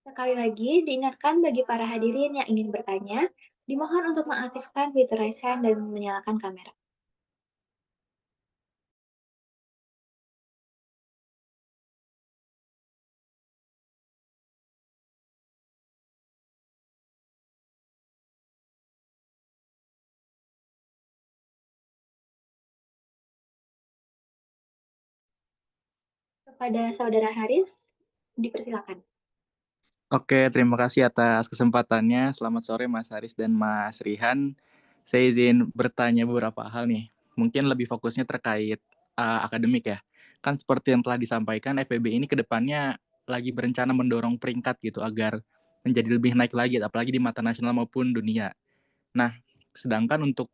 Sekali lagi, diingatkan bagi para hadirin yang ingin bertanya, dimohon untuk mengaktifkan fitur raise hand dan menyalakan kamera. Kepada Saudara Haris, dipersilakan. Oke, terima kasih atas kesempatannya. Selamat sore Mas Haris dan Mas Rihan. Saya izin bertanya beberapa hal nih. Mungkin lebih fokusnya terkait akademik ya. Kan seperti yang telah disampaikan, FEB ini ke depannya lagi berencana mendorong peringkat gitu agar menjadi lebih naik lagi, apalagi di mata nasional maupun dunia. Nah, sedangkan untuk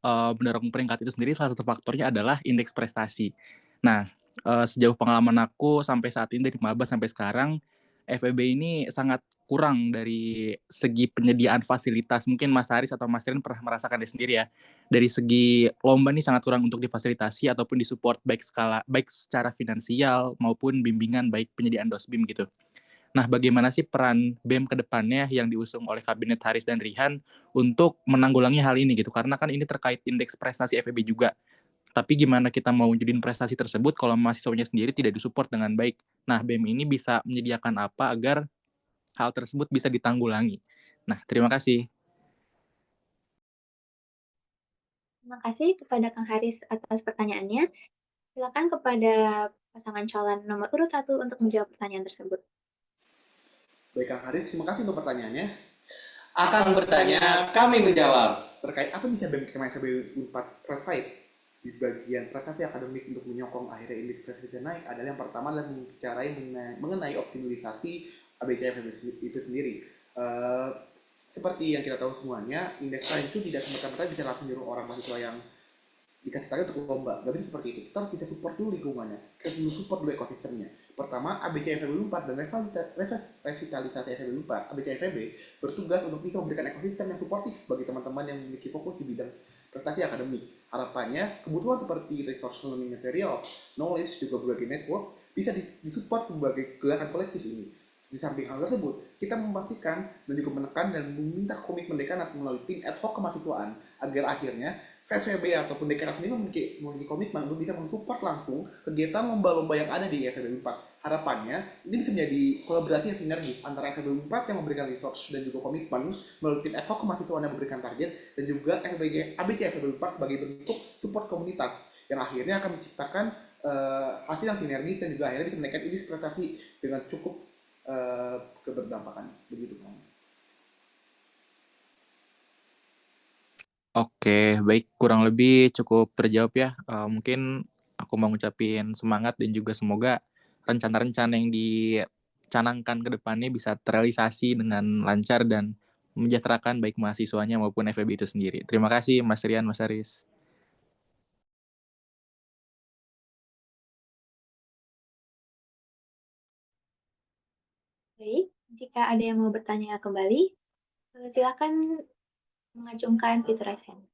mendorong peringkat itu sendiri salah satu faktornya adalah indeks prestasi. Nah, sejauh pengalaman aku sampai saat ini dari maba sampai sekarang, FEB ini sangat kurang dari segi penyediaan fasilitas. Mungkin Mas Haris atau Mas Rin pernah merasakannya sendiri ya. Dari segi lomba ini sangat kurang untuk difasilitasi ataupun disupport baik secara finansial maupun bimbingan baik penyediaan dosbim gitu. Nah, bagaimana sih peran BEM ke depannya yang diusung oleh Kabinet Haris dan Rihan untuk menanggulangi hal ini gitu? Karena kan ini terkait indeks prestasi FEB juga. Tapi gimana kita mau wujudin prestasi tersebut kalau mahasiswanya sendiri tidak disupport dengan baik? Nah, BEM ini bisa menyediakan apa agar hal tersebut bisa ditanggulangi? Nah, terima kasih. Terima kasih kepada Kang Haris atas pertanyaannya. Silakan kepada pasangan calon nomor urut 1 untuk menjawab pertanyaan tersebut. Baik Kang Haris, terima kasih untuk pertanyaannya. Akan bertanya, kami menjawab. Terkait apa bisa BEM Kema FEB 4 provide di bagian prestasi akademik untuk menyokong akhirnya indeks prestasi naik adalah yang pertama adalah membicarain mengenai optimalisasi ABCFM itu sendiri. Eh, Seperti yang kita tahu semuanya, indeks itu tidak semata-mata bisa langsung nyuruh orang mahasiswa yang dikasih target untuk lomba. Gak bisa seperti itu. Kita harus bisa support dulu lingkungannya. Kita dulu support dulu ekosistemnya. Pertama, ABCFEB 4 dan revitalisasi FEB 4, ABCFEB bertugas untuk bisa memberikan ekosistem yang suportif bagi teman-teman yang memiliki fokus di bidang prestasi akademik. Harapannya, kebutuhan seperti resource learning material, knowledge, juga berbagai network bisa disupport berbagai gerakan kolektif ini. Di samping hal tersebut, kita memastikan dan juga menekan dan meminta komitmen dekanat melalui tim ad hoc kemahasiswaan agar akhirnya FEB ataupun dekanat sendiri memiliki komitmen untuk bisa mensupport langsung kegiatan lomba-lomba yang ada di FEB 4. Harapannya, ini bisa menjadi kolaborasi yang sinergis antara FEB 4 yang memberikan resource dan juga komitmen melalui tim ad hoc kemahasiswaan yang memberikan target dan juga ABC FEB 4 sebagai bentuk support komunitas yang akhirnya akan menciptakan hasil yang sinergis dan juga akhirnya bisa menaikkan indeks prestasi dengan cukup keberdampakan begitu kan. Oke, baik, kurang lebih cukup terjawab ya. Mungkin aku mau ngucapin semangat dan juga semoga rencana-rencana yang dicanangkan ke depannya bisa terrealisasi dengan lancar dan mensejahterakan baik mahasiswanya maupun FEB itu sendiri. Terima kasih Mas Rian, Mas Aris. Baik, jika ada yang mau bertanya kembali, silakan mengacungkan fitur raise hand.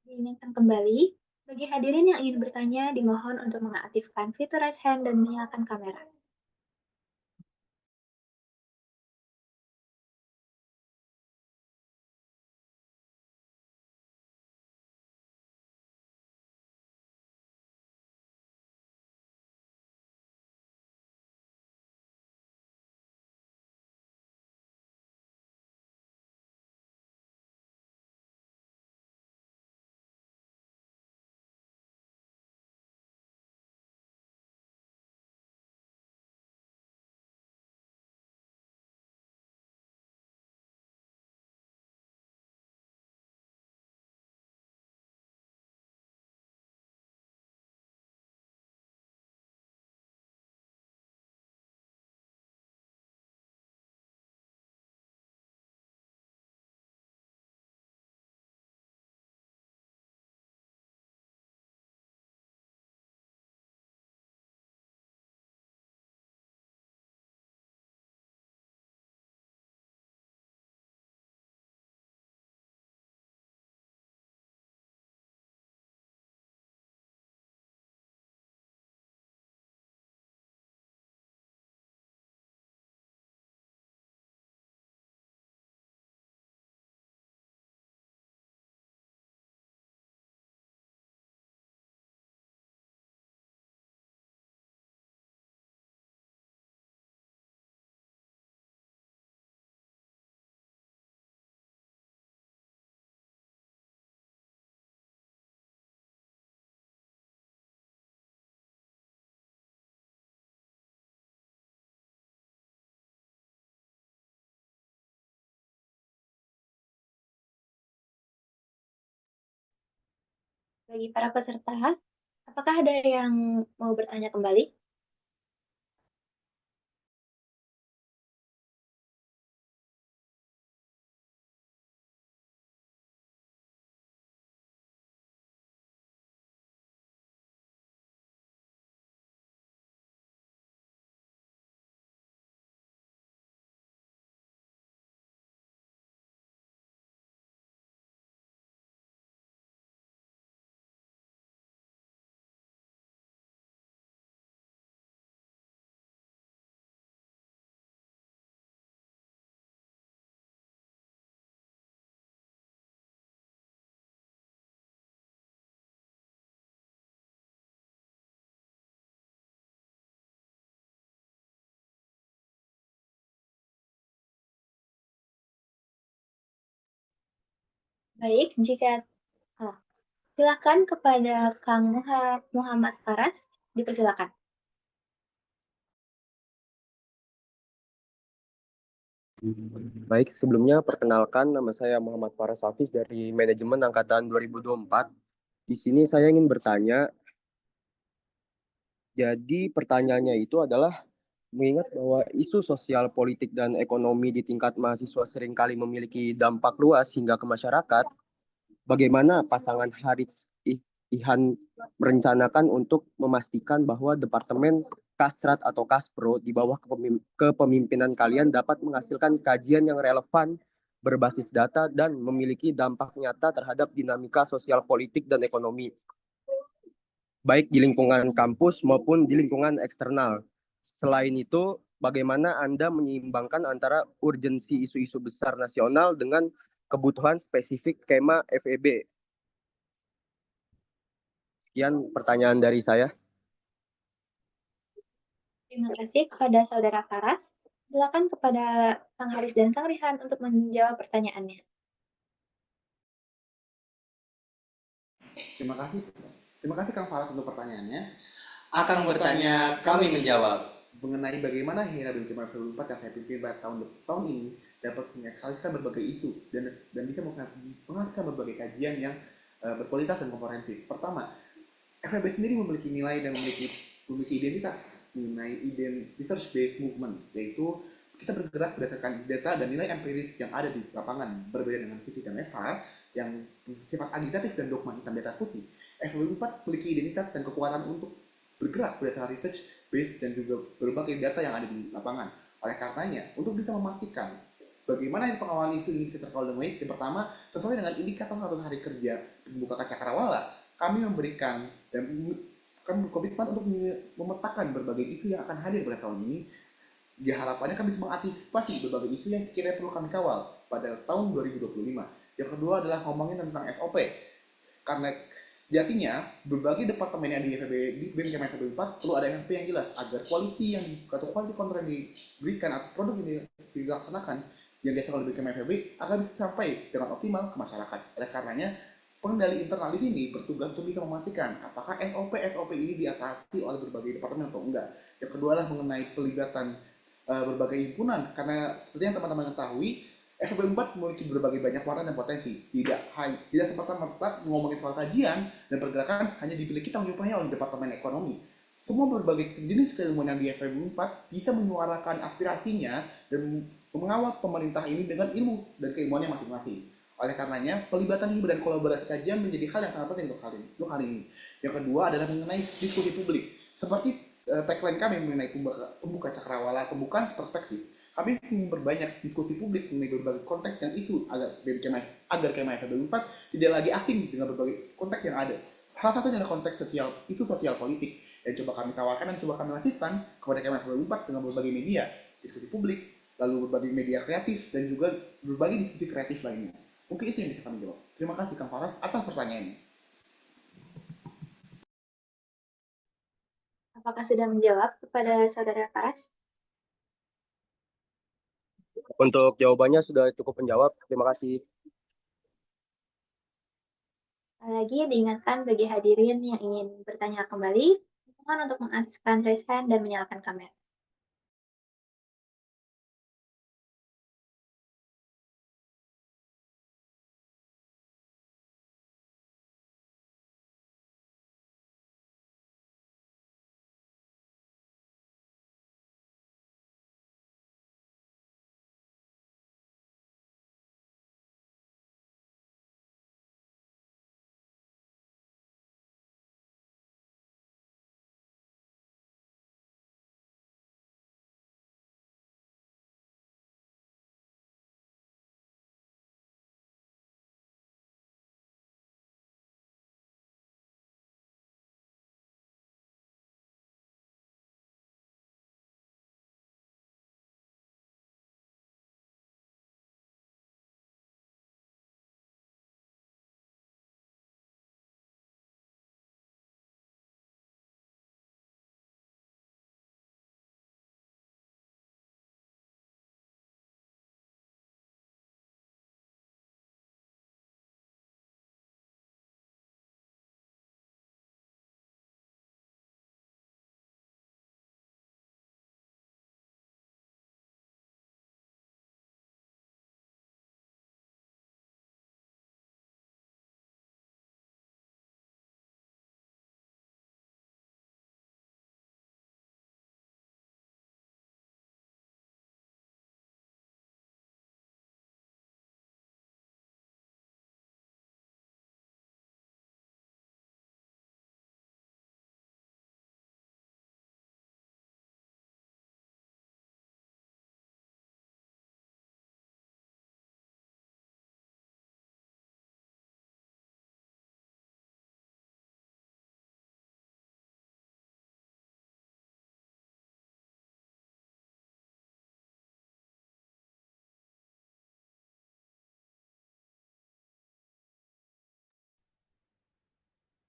Diingatkan kembali, bagi hadirin yang ingin bertanya, dimohon untuk mengaktifkan fitur raise hand dan menyalakan kamera. Bagi para peserta, apakah ada yang mau bertanya kembali? Baik, silakan kepada Kang Muhammad Faras, dipersilakan. Baik, sebelumnya perkenalkan nama saya Muhammad Faras Hafiz dari Manajemen Angkatan 2024. Di sini saya ingin bertanya, jadi pertanyaannya itu adalah mengingat bahwa isu sosial, politik, dan ekonomi di tingkat mahasiswa seringkali memiliki dampak luas hingga ke masyarakat, bagaimana pasangan Haris Ihan merencanakan untuk memastikan bahwa Departemen Kasrat atau Kaspro di bawah kepemimpinan kalian dapat menghasilkan kajian yang relevan, berbasis data, dan memiliki dampak nyata terhadap dinamika sosial politik dan ekonomi, baik di lingkungan kampus maupun di lingkungan eksternal. Selain itu, bagaimana Anda menyeimbangkan antara urgensi isu-isu besar nasional dengan kebutuhan spesifik Kema FEB? Sekian pertanyaan dari saya. Terima kasih kepada Saudara Faras. Silakan kepada Kang Haris dan Kang Rihan untuk menjawab pertanyaannya. Terima kasih. Terima kasih Kang Faras untuk pertanyaannya. Akan bertanya, kami menjawab. Mengenai bagaimana Hira BMKM 2004 yang saya pimpin pada tahun ini dapat mengekskalisikan berbagai isu dan bisa menghasilkan berbagai kajian yang berkualitas dan komprehensif. Pertama, FEB sendiri memiliki nilai dan memiliki identitas mengenai research based movement, yaitu kita bergerak berdasarkan data dan nilai empiris yang ada di lapangan. Berbeda dengan fisik dan FH yang sifat agitatif dan dogma hitam di atas putih, FEB 4 memiliki identitas dan kekuatan untuk bergerak berdasarkan research based dan juga berbagai data yang ada di lapangan. Oleh karenanya, untuk bisa memastikan bagaimana pengawalan isu ini bisa terkawal dengan baik, yang pertama, sesuai dengan indikator 100 hari kerja pembuka cakrawala, kami memberikan dan kami berkomitmen untuk memetakan berbagai isu yang akan hadir pada tahun ini. Di harapannya kami bisa mengantisipasi berbagai isu yang sekiranya perlu kami kawal pada tahun 2025. Yang kedua adalah ngomongin tentang SOP. Karena sejatinya berbagai departemen yang di BMKM FEB 4 perlu ada SOP yang jelas agar quality atau quality control yang diberikan atau produk yang dilaksanakan yang dihasilkan oleh BMKM FEB akan bisa sampai dengan optimal ke masyarakat. Oleh karenanya, pengendali internal di sini bertugas untuk bisa memastikan apakah SOP ini diatasi oleh berbagai departemen atau enggak. Yang kedua adalah mengenai pelibatan berbagai himpunan, karena seperti yang teman-teman ketahui, FEB 4 memiliki berbagai banyak warna dan potensi. Tidak serta-merta ngomongin soal kajian dan pergerakan hanya dimiliki tanggung jawabnya oleh Departemen Ekonomi. Semua berbagai jenis keilmuan yang di FEB 4 bisa menyuarakan aspirasinya dan mengawal pemerintah ini dengan ilmu dan keilmuannya masing-masing. Oleh karenanya, pelibatan hiburan dan kolaborasi kajian menjadi hal yang sangat penting untuk hari ini. Yang kedua adalah mengenai diskusi publik. Seperti tagline kami mengenai pembuka cakrawala, pembukaan perspektif. Kami memperbanyak diskusi publik mengenai berbagai konteks dan isu agar Kema FEB 4 tidak lagi asing dengan berbagai konteks yang ada. Salah satunya adalah konteks isu sosial politik yang coba kami tawarkan dan coba kami masifkan kepada Kema FEB 4 dengan berbagai media, diskusi publik, lalu berbagai media kreatif, dan juga berbagai diskusi kreatif lainnya. Mungkin itu yang bisa kami jawab. Terima kasih Kang Faras atas pertanyaannya. Apakah sudah menjawab kepada Saudara Faras? Untuk jawabannya sudah cukup menjawab. Terima kasih. Lagi diingatkan bagi hadirin yang ingin bertanya kembali, mohon untuk mengaktifkan raise hand dan menyalakan kamera.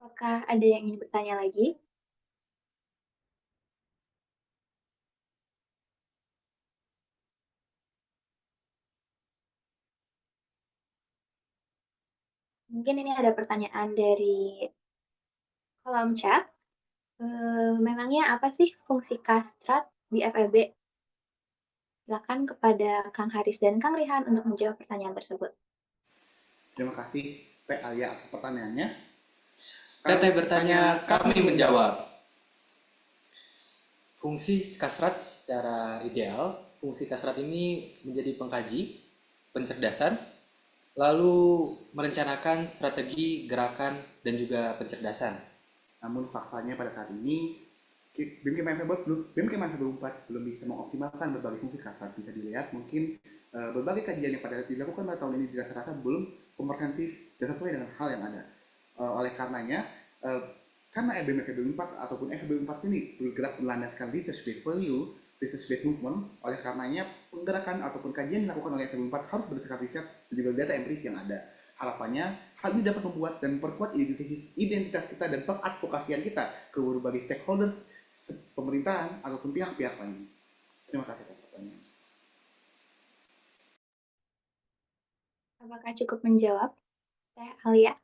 Apakah ada yang ingin bertanya lagi? Mungkin ini ada pertanyaan dari kolom chat. Memangnya apa sih fungsi kastrat di FEB? Silakan kepada Kang Haris dan Kang Rihan untuk menjawab pertanyaan tersebut. Terima kasih Teh Alia atas pertanyaannya. Teteh bertanya, kami menjawab. Fungsi kasrat secara ideal, fungsi kasrat ini menjadi pengkaji, pencerdasan, lalu merencanakan strategi, gerakan, dan juga pencerdasan. Namun faktanya pada saat ini BEM Kema FEB 4 belum bisa mengoptimalkan berbagai fungsi kasrat. Bisa dilihat mungkin berbagai kajian yang pada dilakukan pada tahun ini dirasa-rasa belum komprehensif dan sesuai dengan hal yang ada. Oleh karenanya, karena BEM FEB 4 ataupun FEB 4 ini bergerak berlandaskan research based value, research based movement, oleh karenanya penggerakan ataupun kajian yang dilakukan oleh FEB 4 harus berdasarkan riset dan juga data empiris yang ada. Harapannya hal ini dapat membuat dan memperkuat identitas kita dan pengadvokasian kita ke berbagai stakeholders, pemerintahan ataupun pihak-pihak lain. Terima kasih atas pertanyaan. Apakah cukup menjawab, Teh Alia?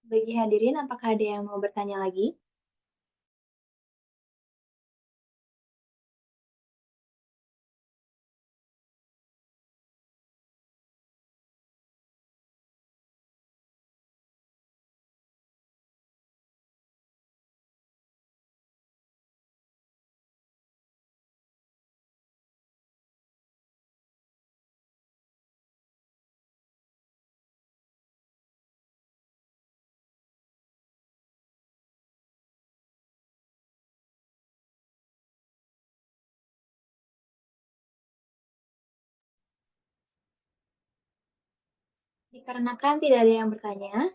Bagi hadirin, apakah ada yang mau bertanya lagi? Dikarenakan tidak ada yang bertanya,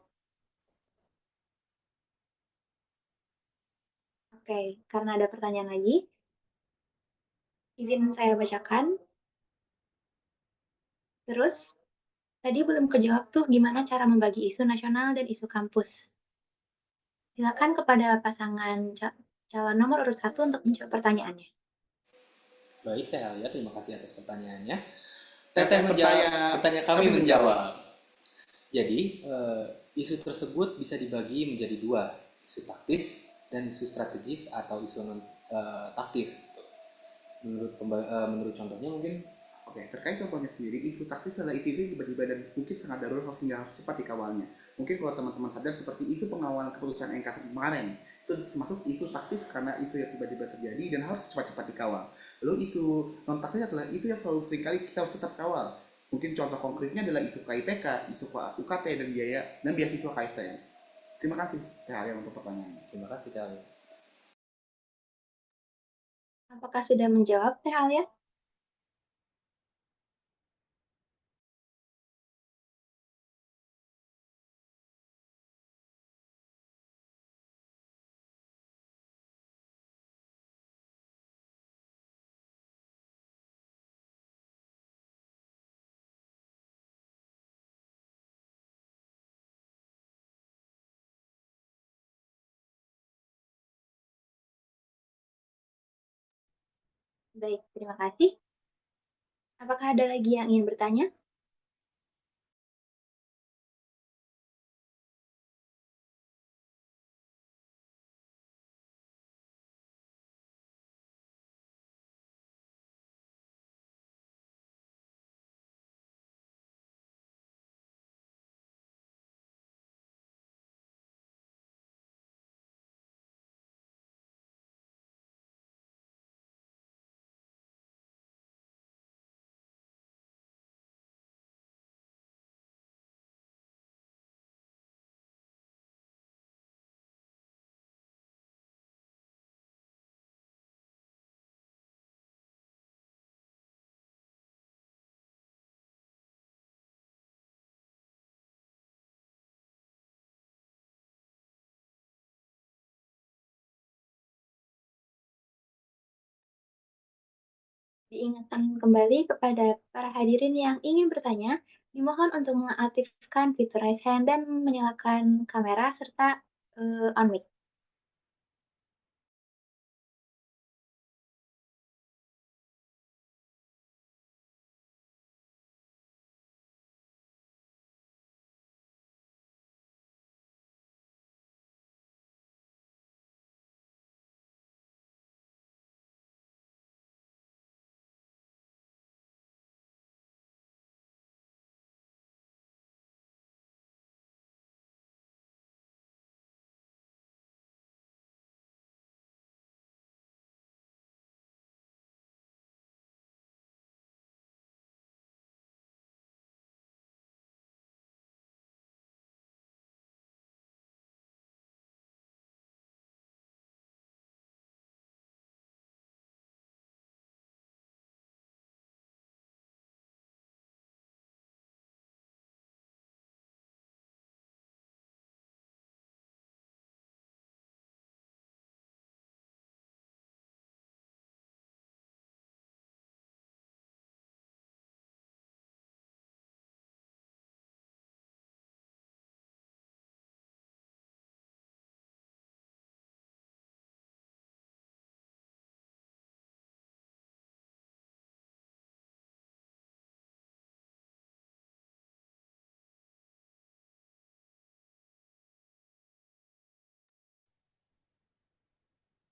oke, karena ada pertanyaan lagi, izin saya bacakan. Terus, tadi belum kejawab tuh gimana cara membagi isu nasional dan isu kampus. Silakan kepada pasangan calon nomor urut 1 untuk menjawab pertanyaannya. Baik, Teh Alia, terima kasih atas pertanyaannya. Teteh menjawab, bertanya kami menjawab. Jadi, isu tersebut bisa dibagi menjadi dua, isu taktis dan isu strategis atau isu non taktis. Menurut contohnya mungkin. Oke, terkait contohnya sendiri, isu taktis adalah isu-isu tiba-tiba dan mungkin sangat darurat sehingga harus cepat dikawalnya. Mungkin kalau teman-teman sadar seperti isu pengawalan keputusan MK kemarin, itu termasuk isu taktis karena isu yang tiba-tiba terjadi dan harus cepat-cepat dikawal. Lalu isu non taktis adalah isu yang selalu seringkali kita harus tetap kawal. Mungkin contoh konkretnya adalah isu KIPK, isu UKT dan biaya dan beasiswa KSTM. Terima kasih Teh Alia untuk pertanyaannya. Terima kasih, Teh Alia. Apakah sudah menjawab, Teh Alia? Baik, terima kasih. Apakah ada lagi yang ingin bertanya? Diingatkan kembali kepada para hadirin yang ingin bertanya, dimohon untuk mengaktifkan fitur raise hand dan menyalakan kamera serta on mic.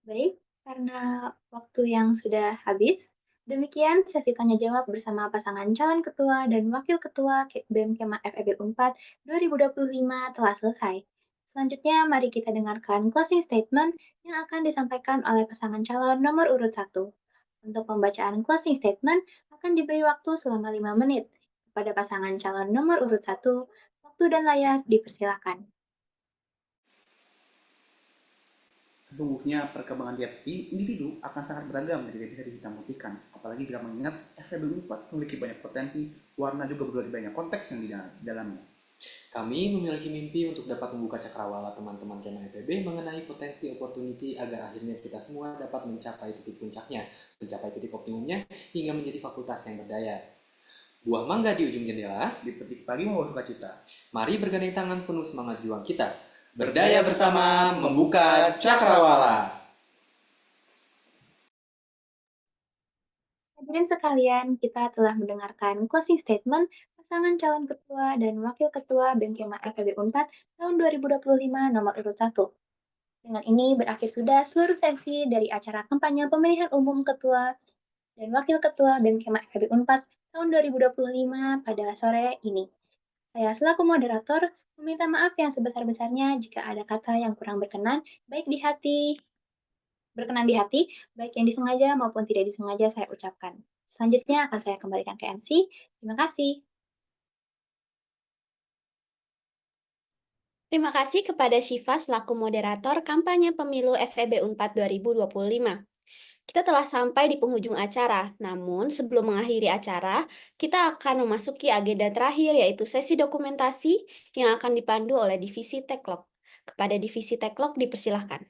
Baik, karena waktu yang sudah habis, demikian sesi tanya jawab bersama pasangan calon ketua dan wakil ketua BEM Kema FEB Unpad 2025 telah selesai. Selanjutnya, mari kita dengarkan closing statement yang akan disampaikan oleh pasangan calon nomor urut 1. Untuk pembacaan closing statement akan diberi waktu selama 5 menit. Kepada pasangan calon nomor urut 1, waktu dan layar dipersilakan. Sesungguhnya perkembangan tiap individu akan sangat beragam dan tidak bisa dihitam putihkan. Apalagi jika mengingat FEB Unpad memiliki banyak potensi, warna juga berbagai banyak konteks yang di dalamnya. Kami memiliki mimpi untuk dapat membuka cakrawala teman-teman Kema FEB mengenai potensi opportunity agar akhirnya kita semua dapat mencapai titik puncaknya, mencapai titik optimumnya, hingga menjadi fakultas yang berdaya. Buah mangga di ujung jendela, Dipetik pagi membawa sukacita. mari bergandeng tangan penuh semangat juang kita. Berdaya bersama membuka cakrawala. Hadirin sekalian, kita telah mendengarkan closing statement pasangan calon ketua dan wakil ketua BEM Kema FEB Unpad tahun 2025 nomor urut 1. Dengan ini berakhir sudah seluruh sesi dari acara kampanye pemilihan umum ketua dan wakil ketua BEM Kema FEB Unpad tahun 2025 pada sore ini. Saya selaku moderator meminta maaf yang sebesar-besarnya jika ada kata yang kurang berkenan, berkenan di hati, baik yang disengaja maupun tidak disengaja saya ucapkan. Selanjutnya akan saya kembalikan ke MC. Terima kasih. Terima kasih kepada Syifa selaku moderator kampanye pemilu FEB Unpad 2025. Kita telah sampai di penghujung acara, namun sebelum mengakhiri acara, kita akan memasuki agenda terakhir yaitu sesi dokumentasi yang akan dipandu oleh Divisi Teklok. Kepada Divisi Teklok dipersilahkan.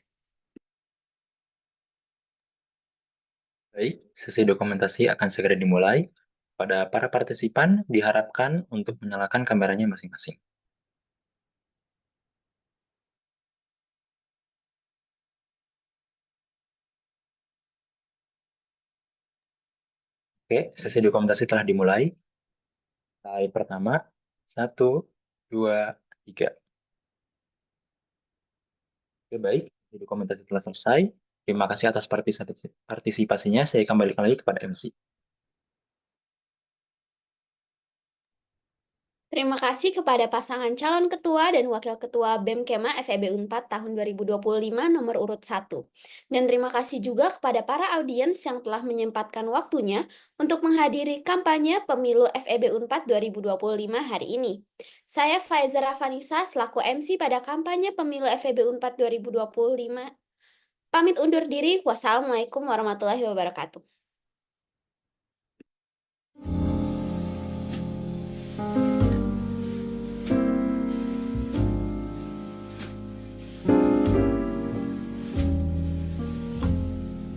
Baik, sesi dokumentasi akan segera dimulai. Pada para partisipan diharapkan untuk menyalakan kameranya masing-masing. Oke, sesi dokumentasi telah dimulai. Slide pertama, 1, 2, 3. Oke, baik. Dokumentasi telah selesai. Terima kasih atas partisipasinya. Saya kembalikan lagi kepada MC. Terima kasih kepada pasangan calon ketua dan wakil ketua BEM Kema FEB Unpad tahun 2025 nomor urut 1. Dan terima kasih juga kepada para audiens yang telah menyempatkan waktunya untuk menghadiri kampanye Pemilu FEB Unpad 2025 hari ini. Saya Faiza Rafanisa selaku MC pada kampanye Pemilu FEB Unpad 2025. Pamit undur diri. Wassalamualaikum warahmatullahi wabarakatuh.